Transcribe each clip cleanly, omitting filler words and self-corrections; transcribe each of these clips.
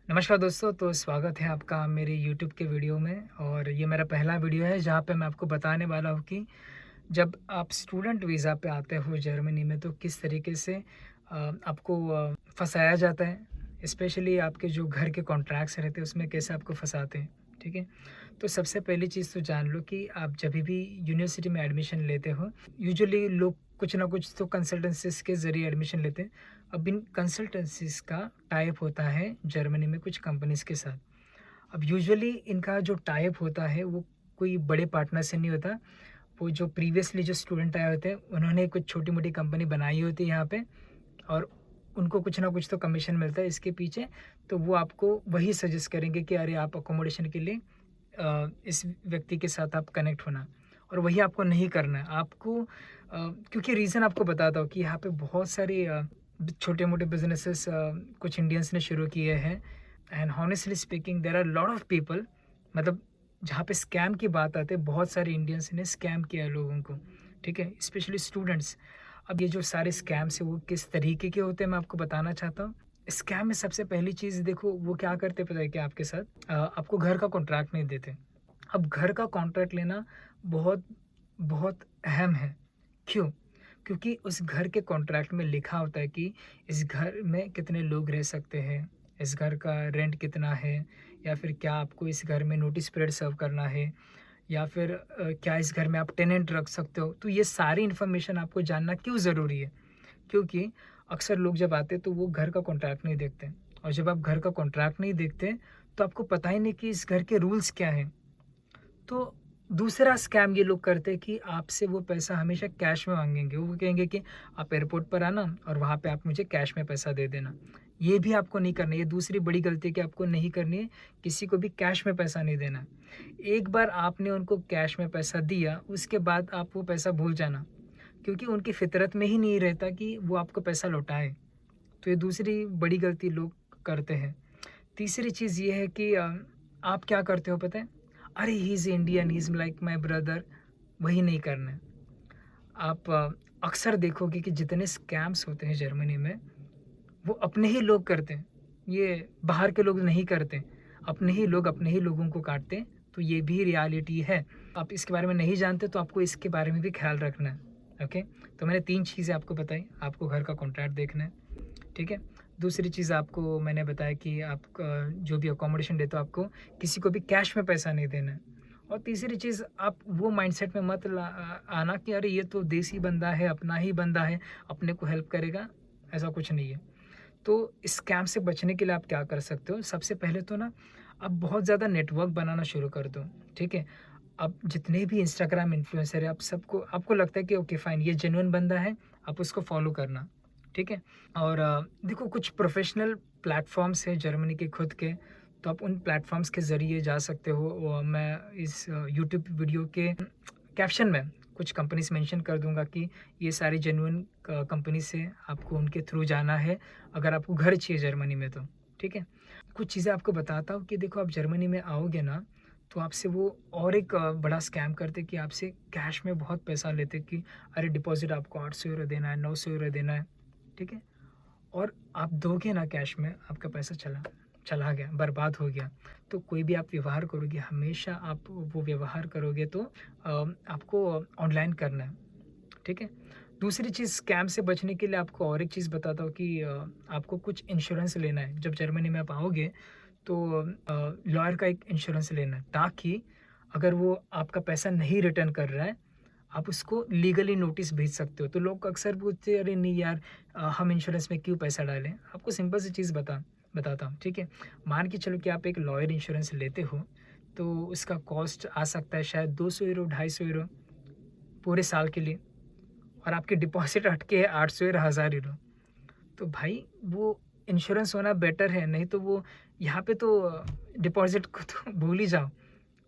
नमस्कार दोस्तों, तो स्वागत है आपका मेरे यूट्यूब के वीडियो में। और ये मेरा पहला वीडियो है जहाँ पे मैं आपको बताने वाला हूँ कि जब आप स्टूडेंट वीज़ा पे आते हो जर्मनी में तो किस तरीके से आपको फँसाया जाता है। स्पेशली आपके जो घर के कॉन्ट्रैक्ट्स रहते हैं उसमें कैसे आपको फँसाते हैं, ठीक है। तो सबसे पहली चीज़ तो जान लो कि आप जब भी यूनिवर्सिटी में एडमिशन लेते हो, यूजुअली लोग कुछ ना कुछ तो कंसल्टेंसीज़ के ज़रिए एडमिशन लेते हैं। अब इन कंसल्टेंसीज़ का टाई अप होता है जर्मनी में कुछ कंपनीज़ के साथ। अब यूजुअली इनका जो टाई अप होता है वो कोई बड़े पार्टनर से नहीं होता। वो जो प्रीवियसली जो स्टूडेंट आए होते हैं उन्होंने कुछ छोटी-मोटी कंपनी बनाई होती है यहाँ पे, और उनको कुछ ना कुछ तो कमीशन मिलता है इसके पीछे। तो वो आपको वही सजेस्ट करेंगे कि अरे आप अकोमोडेशन के लिए इस व्यक्ति के साथ आप कनेक्ट होना, और वही आपको नहीं करना है। आपको क्योंकि रीज़न आपको बताता हूँ कि यहाँ पे बहुत सारे छोटे-मोटे बिज़नेसेस कुछ इंडियंस ने शुरू किए हैं। And honestly speaking there are lot of people, मतलब जहाँ पे स्कैम की बात आती है, बहुत सारे इंडियंस ने स्कैम किया है लोगों को, ठीक है? Specially students. अब ये जो सारे स्कैम्स हैं वो किस तरीके के होते हैं मैं आपको बताना चाहता हूँ। स्कैम में सबसे पहली चीज़ देखो वो क्या करते हैं पता है क्या आपके साथ? आपको घर का कॉन्ट्रैक्ट नहीं देते। अब घर का कॉन्ट्रैक्ट लेना बहुत बहुत अहम है। क्यों? क्योंकि उस घर के कॉन्ट्रैक्ट में लिखा होता है कि इस घर में कितने लोग रह सकते हैं, इस घर का रेंट कितना है, या फिर क्या आपको इस घर में नोटिस पीरियड सर्व करना है, या फिर क्या इस घर में आप टेनेंट रख सकते हो। तो ये सारी इन्फॉर्मेशन आपको जानना क्यों ज़रूरी है? क्योंकि अक्सर लोग जब आते हैं तो वो घर का कॉन्ट्रैक्ट नहीं देखते, और जब आप घर का कॉन्ट्रैक्ट नहीं देखते तो आपको पता ही नहीं कि इस घर के रूल्स क्या हैं। तो दूसरा स्कैम ये लोग करते हैं कि आपसे वो पैसा हमेशा कैश में माँगेंगे। वो कहेंगे कि आप एयरपोर्ट पर आना और वहाँ पे आप मुझे कैश में पैसा दे देना। ये भी आपको नहीं करना है, ये दूसरी बड़ी गलती है कि आपको नहीं करनी है, किसी को भी कैश में पैसा नहीं देना। एक बार आपने उनको कैश में पैसा दिया, उसके बाद आप वो पैसा भूल जाना, क्योंकि उनकी फ़ितरत में ही नहीं रहता कि वो आपको पैसा लौटाएँ। तो ये दूसरी बड़ी गलती लोग करते हैं। तीसरी चीज़ ये है कि आप क्या करते हो पता है? अरे he is Indian, he is like my brother, वही नहीं करना है। आप अक्सर देखोगे कि जितने स्कैम्स होते हैं जर्मनी में, वो अपने ही लोग करते हैं। ये बाहर के लोग नहीं करते। अपने ही लोग अपने ही लोगों को काटते हैं, तो ये भी रियलिटी है। आप इसके बारे में नहीं जानते तो आपको इसके बारे में भी ख़्याल रखना है, ओके? तो मैंने 3 चीज़ें आपको बताई, आपको घर का कॉन्ट्रैक्ट देखना है, ठीक है? दूसरी चीज़ आपको मैंने बताया कि आपका जो भी अकोमोडेशन लेते हो आपको किसी को भी कैश में पैसा नहीं देना है। और तीसरी चीज़, आप वो माइंडसेट में मत आना कि अरे ये तो देसी बंदा है, अपना ही बंदा है, अपने को हेल्प करेगा, ऐसा कुछ नहीं है। तो स्कैम से बचने के लिए आप क्या कर सकते हो? सबसे पहले तो ना आप बहुत ज़्यादा नेटवर्क बनाना शुरू कर दो, ठीक है? अब जितने भी इंस्टाग्राम इन्फ्लुएंसर है, आप सबको आपको लगता है कि ओके फाइन ये जेन्युइन बंदा है, आप उसको फॉलो करना, ठीक है? और देखो कुछ प्रोफ़ेशनल प्लेटफ़ॉर्म्स हैं जर्मनी के खुद के, तो आप उन प्लेटफ़ॉर्म्स के ज़रिए जा सकते हो। मैं इस यूट्यूब वीडियो के कैप्शन में कुछ कंपनीज़ मेंशन कर दूँगा कि ये सारी जेन्युइन कंपनी से आपको उनके थ्रू जाना है, अगर आपको घर चाहिए जर्मनी में तो, ठीक है? कुछ चीज़ें आपको बताता हूँ कि देखो आप जर्मनी में आओगे ना, तो आपसे वो और एक बड़ा स्कैम करते कि आपसे कैश में बहुत पैसा लेते कि अरे डिपॉज़िट आपको 800 यूरो देना है, 900 यूरो देना है, ठीक है? और आप दोगे ना कैश में, आपका पैसा चला चला गया, बर्बाद हो गया। तो कोई भी आप व्यवहार करोगे, हमेशा आप वो व्यवहार करोगे तो आपको ऑनलाइन करना है, ठीक है? दूसरी चीज़ स्कैम से बचने के लिए आपको और एक चीज़ बताता हूँ कि आपको कुछ इंश्योरेंस लेना है। जब जर्मनी में आप आओगे तो लॉयर का एक इंश्योरेंस लेना है, ताकि अगर वो आपका पैसा नहीं रिटर्न कर रहा है, आप उसको लीगली नोटिस भेज सकते हो। तो लोग अक्सर पूछते हैं, "अरे नहीं यार, हम इंश्योरेंस में क्यों पैसा डालें?" आपको सिंपल सी चीज़ बताता हूँ, ठीक है? मान के चलो कि आप एक लॉयर इंश्योरेंस लेते हो, तो उसका कॉस्ट आ सकता है शायद 200 यूरो, 250 यूरो पूरे साल के लिए, और आपकी डिपॉज़िट अटके है 800 या 1000 यूरो। तो भाई वो इंश्योरेंस होना बेटर है, नहीं तो वो यहाँ पे तो डिपॉज़िट को तो भूल ही जाओ।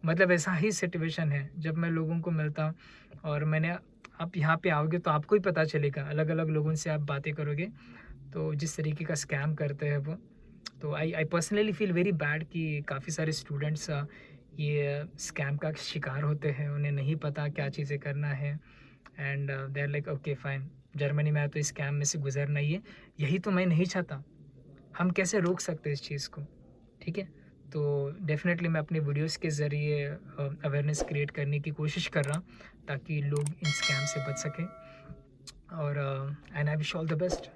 मतलब ऐसा ही सिचुएशन है जब मैं लोगों को मिलता हूँ, और मैंने आप यहाँ पे आओगे तो आपको ही पता चलेगा, अलग-अलग लोगों से आप बातें करोगे, तो जिस तरीके का स्कैम करते हैं वो। तो I I personally feel very bad कि काफ़ी सारे स्टूडेंट्स ये स्कैम का शिकार होते हैं, उन्हें नहीं पता क्या चीज़ें करना है, and they are like okay fine, Germany में आया तो इस स्कैम में से गुज़रना ही है। यही तो मैं नहीं चाहता। हम कैसे रोक सकते हैं इस चीज़ को? ठीक है? तो डेफ़िनेटली मैं अपनी वीडियोज़ के ज़रिए अवेयरनेस क्रिएट करने की कोशिश कर रहा हूँ ताकि लोग इन स्कैम से बच सकें और and I wish all the best.